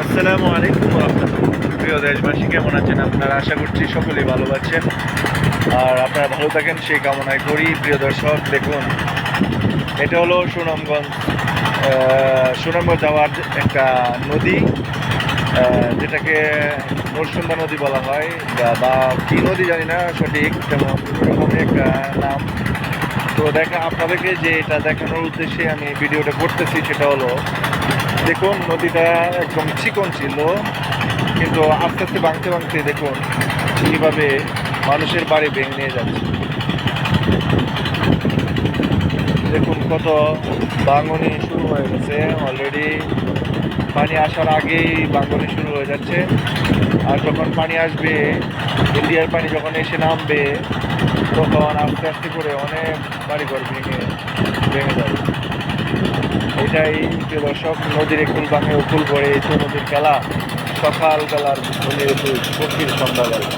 আসসালামু আলাইকুম রাহমাতুল্লাহ। প্রিয় দেশবাসী, কেমন আছেন আপনারা? আশা করছি সকলেই ভালো আছেন আর আপনারা ভালো থাকেন সেই কামনায় করি। প্রিয় দর্শক, দেখুন, এটা হলো সুনামগঞ্জ যাওয়ার একটা নদী, যেটাকে নরসুন্দা নদী বলা হয়, বা কি নদী জানি না সঠিক, তেমন এরকমই একটা নাম। তো আপনাদেরকে যে এটা দেখানোর উদ্দেশ্যে আমি ভিডিওটা করতেছি সেটা হলো, দেখুন, নদীটা একদম চিকন ছিল, কিন্তু আস্তে আস্তে ভাঙতে ভাঙতে দেখুন কীভাবে মানুষের বাড়ি ভেঙে নিয়ে যাচ্ছে। দেখুন কত ভাঙনি শুরু হয়ে গেছে অলরেডি। পানি আসার আগেই ভাঙনি শুরু হয়ে যাচ্ছে, আর যখন পানি আসবে, ইন্ডিয়ার পানি যখন এসে নামবে, তখন আস্তে আস্তে করে অনেক বাড়িঘর ভেঙে ভেঙে যাবে। এটাই প্রিয় দর্শক, নদীর একুল ভাঙে উকুল পড়ে, এই তো নদীর খেলা। সকালবেলার নদীর একুল, গভীর সন্ধ্যাবেলা।